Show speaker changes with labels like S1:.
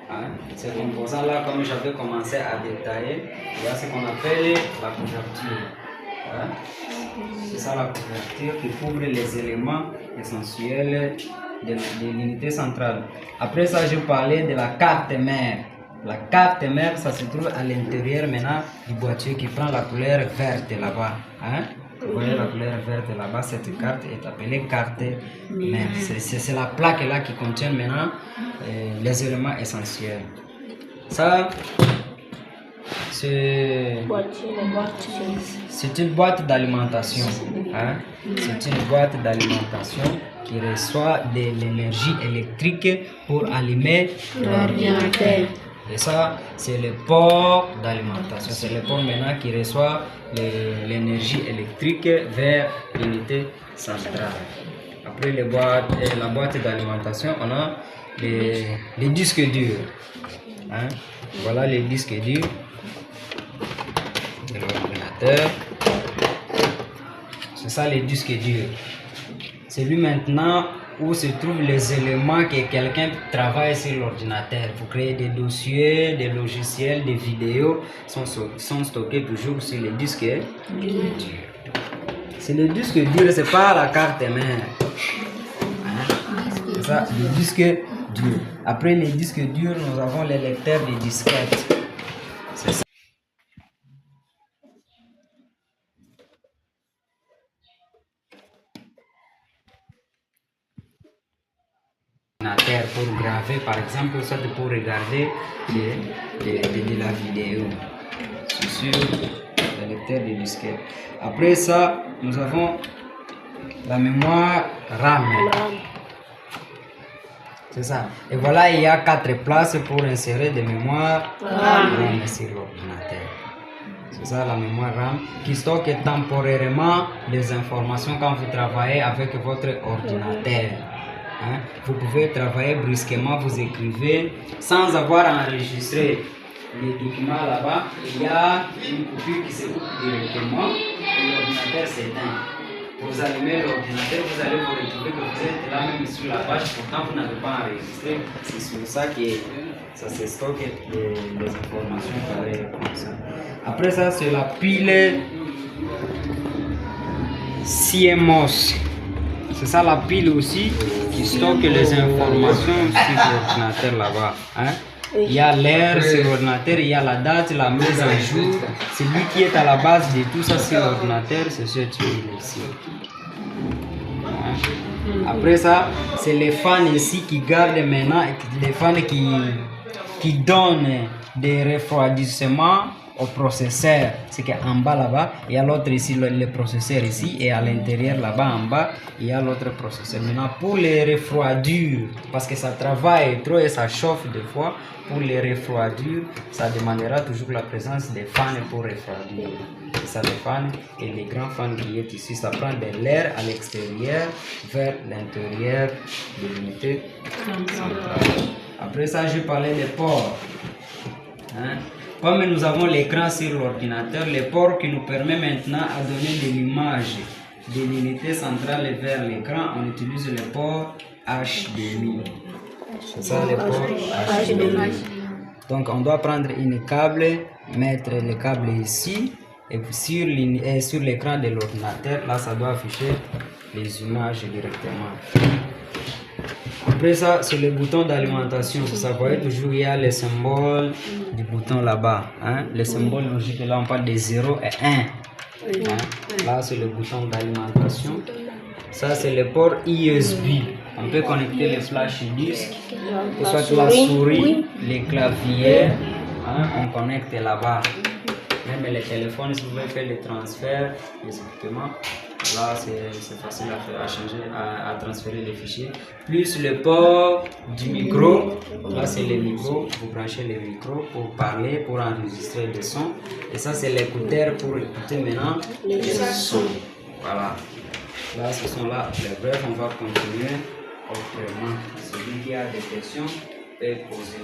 S1: Hein. Ces composants-là, comme j'avais commencé à détailler, il y a ce qu'on appelle la couverture. Hein. C'est ça la couverture qui couvre les éléments essentiels de l'unité centrale. Après ça, je parlais de la carte mère. La carte mère, ça se trouve à l'intérieur maintenant du boîtier qui prend la couleur verte là-bas. Hein? Vous voyez la couleur verte là-bas, cette carte est appelée carte mère. C'est la plaque là qui contient maintenant les éléments essentiels. Ça, c'est une boîte d'alimentation. Hein? C'est une boîte d'alimentation qui reçoit de l'énergie électrique pour allumer l'ordinateur. Et ça, c'est le port d'alimentation. C'est le port maintenant qui reçoit l'énergie électrique vers l'unité centrale. Après la boîte d'alimentation, on a les disques durs. Hein? Voilà les disques durs de l'ordinateur. C'est ça les disques durs. C'est lui maintenant où se trouvent les éléments que quelqu'un travaille sur l'ordinateur. Pour créer des dossiers, des logiciels, des vidéos sont stockés toujours sur les disques durs. C'est le disque dur, c'est pas la carte mère. Hein? C'est ça, le disque dur. Après les disques durs, nous avons les lecteurs de disquettes. C'est ça. Pour graver par exemple, soit pour regarder de la vidéo sur le lecteur de disquette. Après ça, nous avons la mémoire RAM. C'est ça. Et voilà, il y a 4 places pour insérer des mémoires RAM sur l'ordinateur. C'est ça la mémoire RAM qui stocke temporairement les informations quand vous travaillez avec votre ordinateur. Hein? Vous pouvez travailler brusquement, vous écrivez sans avoir enregistré les documents là-bas. Il y a une coupure qui se coupe directement et l'ordinateur s'éteint. Vous allumez l'ordinateur, vous allez vous retrouver que vous êtes là même sur la page, pourtant vous n'avez pas enregistré. C'est sur ça que ça se stocke les informations pareilles comme ça. Après ça, c'est la pile CMOS. C'est ça la pile aussi qui stocke les informations sur l'ordinateur là-bas. Hein? Il y a l'heure sur l'ordinateur, il y a la date, la mise à jour. C'est lui qui est à la base de tout ça sur l'ordinateur, c'est cette pile ici. Hein? Après ça, c'est les fans ici qui gardent maintenant, les fans qui donnent des refroidissements au processeur. C'est qu'en bas là-bas, il y a l'autre ici, le processeur ici, et à l'intérieur là-bas en bas, il y a l'autre processeur. Maintenant, pour les refroidir, parce que ça travaille trop et ça chauffe des fois, pour les refroidir, ça demandera toujours la présence des fans pour refroidir. C'est ça les fans, et les grands fans qui est ici, ça prend de l'air à l'extérieur vers l'intérieur de l'unité centrale. Après ça, je parlais des ports. Hein? Comme nous avons l'écran sur l'ordinateur, les ports qui nous permettent maintenant à donner de l'image de l'unité centrale vers l'écran, on utilise le port HDMI. C'est ça le port HDMI. Donc on doit prendre une câble, mettre le câble ici, et sur l'écran de l'ordinateur, là ça doit afficher les images directement. Après ça, c'est le bouton d'alimentation. Ça, vous voyez toujours, il y a les symboles du bouton là-bas. Hein? Les symboles logiques, là, on parle de 0 et 1. Hein? Là, c'est le bouton d'alimentation. Ça, c'est le port USB. On peut connecter les flash disques, que ce soit la souris, les claviers. Hein? On connecte là-bas. Même les téléphones, si vous voulez faire les transferts, exactement. Là, c'est facile à changer, à transférer les fichiers. Plus le port du micro. Là, c'est le micro. Vous branchez le micro pour parler, pour enregistrer des sons. Et ça, c'est l'écouteur pour écouter maintenant les sons. Voilà. Là, ce sont là les brefs. On va continuer autrement. Celui qui a des questions peut poser.